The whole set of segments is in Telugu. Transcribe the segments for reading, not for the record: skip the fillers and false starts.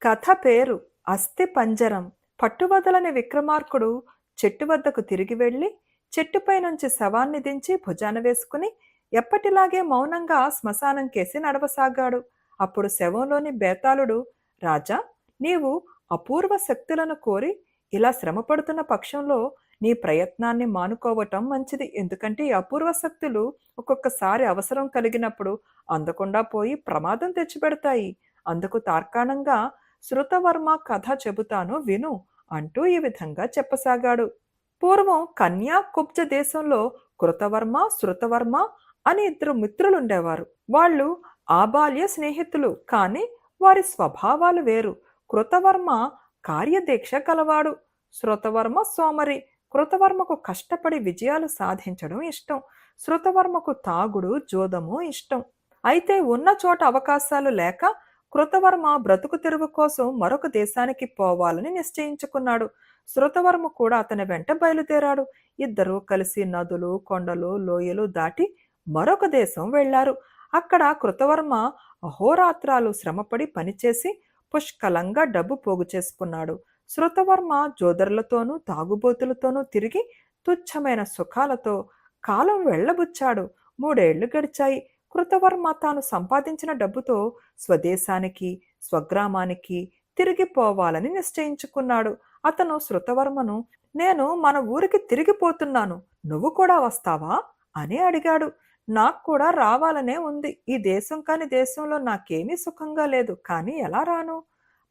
కథ పేరు అస్థి పంజరం. పట్టువదలని విక్రమార్కుడు చెట్టు వద్దకు తిరిగి వెళ్ళి చెట్టుపై నుంచి శవాన్ని దించి భుజాన వేసుకుని ఎప్పటిలాగే మౌనంగా శ్మశానం కేసి నడవసాగాడు. అప్పుడు శవంలోని బేతాళుడు, రాజా, నీవు అపూర్వ శక్తులను కోరి ఇలా శ్రమపడుతున్న పక్షంలో నీ ప్రయత్నాన్ని మానుకోవటం మంచిది. ఎందుకంటే ఈ అపూర్వ శక్తులు ఒక్కొక్కసారి అవసరం కలిగినప్పుడు అందకుండా పోయి ప్రమాదం తెచ్చిపెడతాయి. అందుకు తార్కాణంగా శృతవర్మ కథ చెబుతాను విను అంటూ ఈ విధంగా చెప్పసాగాడు. పూర్వం కన్యా కుబ్జ దేశంలో కృతవర్మ, శృతవర్మ అని ఇద్దరు మిత్రులుండేవారు. వాళ్ళు ఆబాల్య స్నేహితులు, కానీ వారి స్వభావాలు వేరు. కృతవర్మ కార్యదీక్ష కలవాడు, శృతవర్మ సోమరి. కృతవర్మకు కష్టపడి విజయాలు సాధించడం ఇష్టం, శృతవర్మకు తాగుడు జోదము ఇష్టం. అయితే ఉన్న చోట అవకాశాలు లేక కృతవర్మ బ్రతుకు తెరువు కోసం మరొక దేశానికి పోవాలని నిశ్చయించుకున్నాడు. శృతవర్మ కూడా అతని వెంట బయలుదేరాడు. ఇద్దరూ కలిసి నదులు, కొండలు, లోయలు దాటి మరొక దేశం వెళ్లారు. అక్కడ కృతవర్మ అహోరాత్రాలు శ్రమపడి పనిచేసి పుష్కలంగా డబ్బు పోగు చేసుకున్నాడు. శృతవర్మ జోదరులతోనూ తాగుబోతులతోనూ తిరిగి తుచ్చమైన సుఖాలతో కాలం వెళ్లబుచ్చాడు. 3 ఏళ్లు గడిచాయి. కృతవర్మ తాను సంపాదించిన డబ్బుతో స్వదేశానికి, స్వగ్రామానికి తిరిగిపోవాలని నిశ్చయించుకున్నాడు. అతను శృతవర్మను, నేను మన ఊరికి తిరిగిపోతున్నాను, నువ్వు కూడా వస్తావా అని అడిగాడు. నాకు కూడా రావాలనే ఉంది. ఈ దేశం కాని దేశంలో నాకేమీ సుఖంగా లేదు, కానీ ఎలా రాను?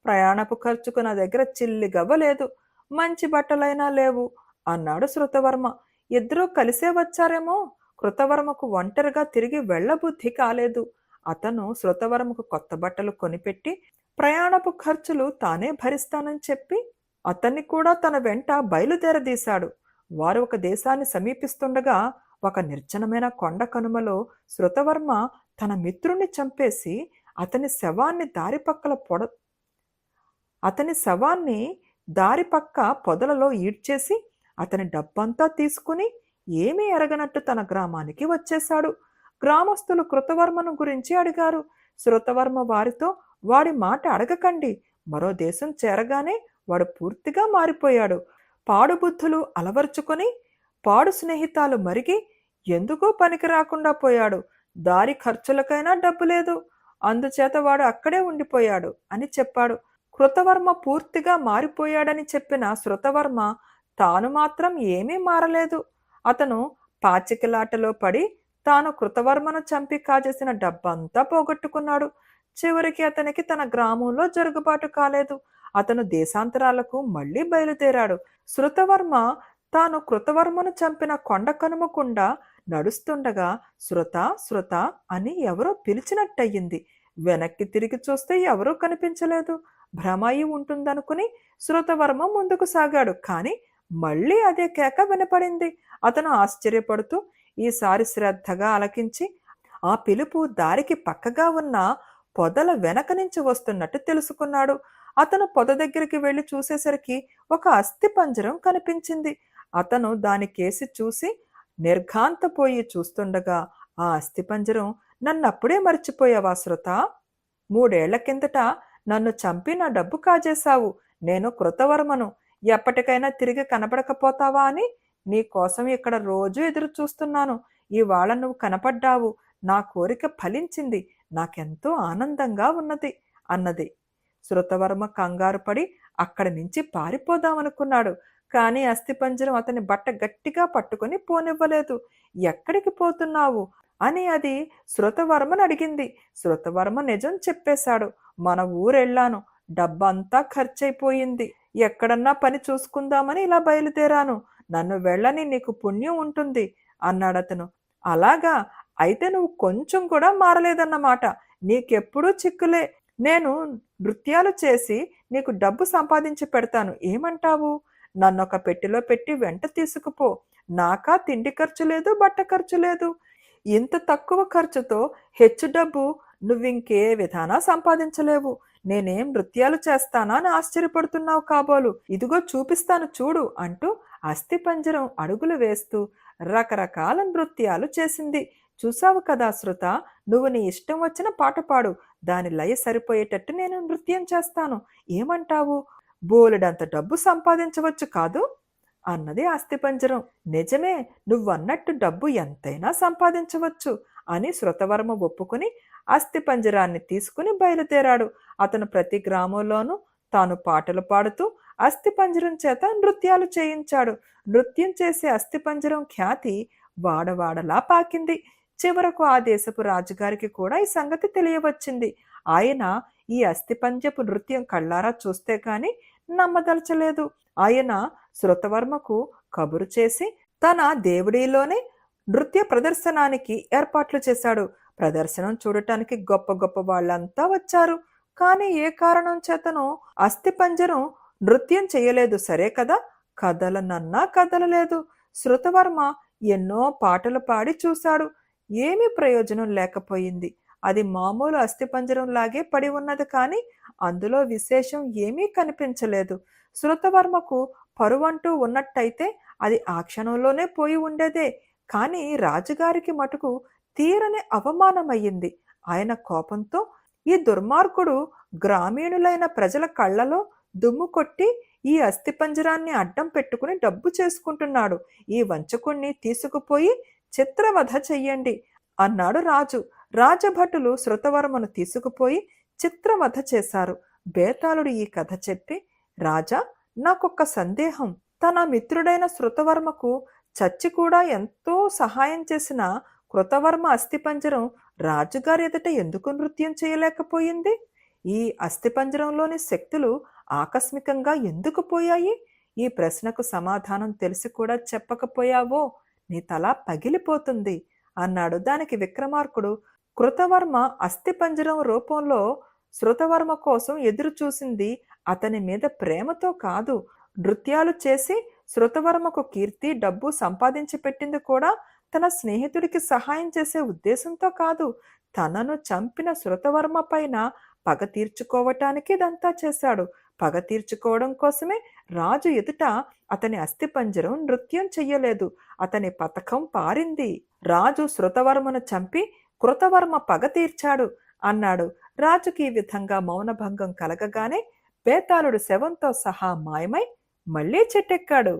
ప్రయాణపు ఖర్చుకు నా దగ్గర చిల్లి గవ్వలేదు, మంచి బట్టలైనా లేవు అన్నాడు శృతవర్మ. ఇద్దరూ కలిసే వచ్చారేమో. కృతవర్మకు ఒంటరిగా తిరిగి వెళ్లబుద్ధి కాలేదు. అతను శృతవర్మకు కొత్త బట్టలు కొనిపెట్టి ప్రయాణపు ఖర్చులు తానే భరిస్తానని చెప్పి అతన్ని కూడా తన వెంట బయలుదేరదీశాడు. వారు ఒక దేశాన్ని సమీపిస్తుండగా ఒక నిర్జనమైన కొండ కనుమలో శృతవర్మ తన మిత్రుణ్ణి చంపేసి అతని శవాన్ని దారి పక్క పొదలలో ఈడ్చేసి అతని డబ్బంతా తీసుకుని ఏమీ ఎరగనట్టు తన గ్రామానికి వచ్చేశాడు. గ్రామస్తులు కృతవర్మను గురించి అడిగారు. శృతవర్మ వారితో, వాడి మాట అడగకండి, మరో దేశం చేరగానే వాడు పూర్తిగా మారిపోయాడు. పాడుబుద్ధులు అలవర్చుకొని పాడు స్నేహితాలు మరిగి ఎందుకో పనికి రాకుండా పోయాడు. దారి ఖర్చులకైనా డబ్బు లేదు, అందుచేత వాడు అక్కడే ఉండిపోయాడు అని చెప్పాడు. కృతవర్మ పూర్తిగా మారిపోయాడని చెప్పిన శృతవర్మ తాను మాత్రం ఏమీ మారలేదు. అతను పాచికలాటలో పడి తాను కృతవర్మను చంపి కాజేసిన డబ్బంతా పోగొట్టుకున్నాడు. చివరికి అతనికి తన గ్రామంలో జరుగుబాటు కాలేదు. అతను దేశాంతరాలకు మళ్లీ బయలుదేరాడు. శృతవర్మ తాను కృతవర్మను చంపిన కొండ కనుమకుండా నడుస్తుండగా శృత శృత అని ఎవరో పిలిచినట్టయింది. వెనక్కి తిరిగి చూస్తే ఎవరూ కనిపించలేదు. భ్రమాయి ఉంటుందనుకుని శృతవర్మ ముందుకు సాగాడు. కాని మళ్లీ అదే కేక వినపడింది. అతను ఆశ్చర్యపడుతూ ఈసారి శ్రద్ధగా ఆలకించి ఆ పిలుపు దారికి పక్కగా ఉన్న పొదల వెనక నుంచి వస్తున్నట్టు తెలుసుకున్నాడు. అతను పొద దగ్గరికి వెళ్లి చూసేసరికి ఒక అస్థి పంజరం కనిపించింది. అతను దానికేసి చూసి నిర్ఘాంతపోయి చూస్తుండగా ఆ అస్థి పంజరం, నన్నప్పుడే మర్చిపోయావా శృత? 3 ఏళ్ల కిందట నన్ను చంపి నా డబ్బు కాజేశావు. నేను కృతవర్మను, ఎప్పటికైనా తిరిగి కనపడకపోతావా అని నీ కోసం ఇక్కడ రోజు ఎదురు చూస్తున్నాను. ఇవాళ నువ్వు కనపడ్డావు, నా కోరిక ఫలించింది, నాకెంతో ఆనందంగా ఉన్నది అన్నది. శృతవర్మ కంగారు పడి అక్కడి నుంచి పారిపోదామనుకున్నాడు. కానీ అస్థిపంజరం అతని బట్ట గట్టిగా పట్టుకుని పోనివ్వలేదు. ఎక్కడికి పోతున్నావు అని అది శృతవర్మను అడిగింది. శృతవర్మ నిజం చెప్పేశాడు. మన ఊరెళ్ళాను, డబ్బంతా ఖర్చయిపోయింది, ఎక్కడన్నా పని చూసుకుందామని ఇలా బయలుదేరాను, నన్ను వెళ్ళని, నీకు పుణ్యం ఉంటుంది అన్నాడతను. అలాగా, అయితే నువ్వు కొంచెం కూడా మారలేదన్నమాట. నీకెప్పుడూ చిక్కులే. నేను నృత్యాలు చేసి నీకు డబ్బు సంపాదించి పెడతాను, ఏమంటావు? నన్నొక పెట్టెలో పెట్టి వెంట తీసుకుపో. నాకా తిండి ఖర్చు లేదు, బట్ట ఖర్చు లేదు. ఇంత తక్కువ ఖర్చుతో హెచ్చు డబ్బు నువ్వింకే విధానా సంపాదించలేవు. నేనేం నృత్యాలు చేస్తానా అని ఆశ్చర్యపడుతున్నావు కాబోలు. ఇదిగో చూపిస్తాను చూడు అంటూ అస్థిపంజరం అడుగులు వేస్తూ రకరకాల నృత్యాలు చేసింది. చూసావు కదా శృత, నువ్వు నీ ఇష్టం వచ్చిన పాట పాడు, దాని లయ సరిపోయేటట్టు నేను నృత్యం చేస్తాను. ఏమంటావు? బోలెడంత డబ్బు సంపాదించవచ్చు కాదు? అన్నది అస్థిపంజరం. నిజమే, నువ్వన్నట్టు డబ్బు ఎంతైనా సంపాదించవచ్చు అని శృతవర్మ ఒప్పుకుని అస్థిపంజరాన్ని తీసుకుని బయలుదేరాడు. అతను ప్రతి గ్రామంలోనూ తాను పాటలు పాడుతూ అస్థిపంజరం చేత నృత్యాలు చేయించాడు. నృత్యం చేసే అస్థిపంజరం ఖ్యాతి వాడవాడలా పాకింది. చివరకు ఆ దేశపు రాజుగారికి కూడా ఈ సంగతి తెలియవచ్చింది. ఆయన ఈ అస్థిపంజపు నృత్యం కళ్ళారా చూస్తే కాని నమ్మదలచలేదు. ఆయన శృతవర్మకు కబురు చేసి తన దేవుడిలోనే నృత్య ప్రదర్శనానికి ఏర్పాట్లు చేశాడు. ప్రదర్శనం చూడటానికి గొప్ప గొప్ప వాళ్ళంతా వచ్చారు. కానీ ఏ కారణం చేతనో అస్థిపంజరం నృత్యం చేయలేదు. సరే కదా, కదలనన్నా కదలలేదు. శృతవర్మ ఎన్నో పాటలు పాడి చూశాడు. ఏమీ ప్రయోజనం లేకపోయింది. అది మామూలు అస్థిపంజరం లాగే పడి ఉన్నది, కానీ అందులో విశేషం ఏమీ కనిపించలేదు. శృతవర్మకు పరువంటూ ఉన్నట్టయితే అది ఆ క్షణంలోనే పోయి ఉండేదే. కానీ రాజుగారికి మటుకు తీరని అవమానమయ్యింది. ఆయన కోపంతో ఈ దుర్మార్గుడు గ్రామీణులైన ప్రజల కళ్ళలో దుమ్ము కొట్టి ఈ అస్థిపంజరాన్ని అడ్డం పెట్టుకుని డబ్బు చేసుకుంటున్నాడు. ఈ వంచకుణ్ణి తీసుకుపోయి చిత్రవధ చెయ్యండి అన్నాడు రాజు. రాజభటులు శృతవర్మను తీసుకుపోయి చిత్రవధ చేశారు. బేతాళుడు ఈ కథ చెప్పి, రాజా, నాకొక్క సందేహం. తన మిత్రుడైన శృతవర్మకు చచ్చి కూడా ఎంతో సహాయం చేసిన కృతవర్మ అస్థిపంజరం రాజుగారి ఎదుట ఎందుకు నృత్యం చేయలేకపోయింది? ఈ అస్థిపంజరంలోని శక్తులు ఆకస్మికంగా ఎందుకు పోయాయి? ఈ ప్రశ్నకు సమాధానం తెలిసి కూడా చెప్పకపోయావో నీ తల పగిలిపోతుంది అన్నాడు. దానికి విక్రమార్కుడు, కృతవర్మ అస్థిపంజరం రూపంలో శృతవర్మ కోసం ఎదురు చూసింది అతని మీద ప్రేమతో కాదు. నృత్యాలు చేసి శృతవర్మకు కీర్తి, డబ్బు సంపాదించి పెట్టింది కూడా తన స్నేహితుడికి సహాయం చేసే ఉద్దేశంతో కాదు. తనను చంపిన శృతవర్మ పైన పగ తీర్చుకోవటానికి ఇదంతా చేశాడు. పగ తీర్చుకోవడం కోసమే రాజు ఎదుట అతని అస్థిపంజరం నృత్యం చెయ్యలేదు. అతని పథకం పారింది. రాజు శృతవర్మను చంపి కృతవర్మ పగ తీర్చాడు అన్నాడు. రాజుకి ఈ విధంగా మౌనభంగం కలగగానే బేతాళుడు శవంతో సహా మాయమై మళ్లీ చెట్టెక్కాడు.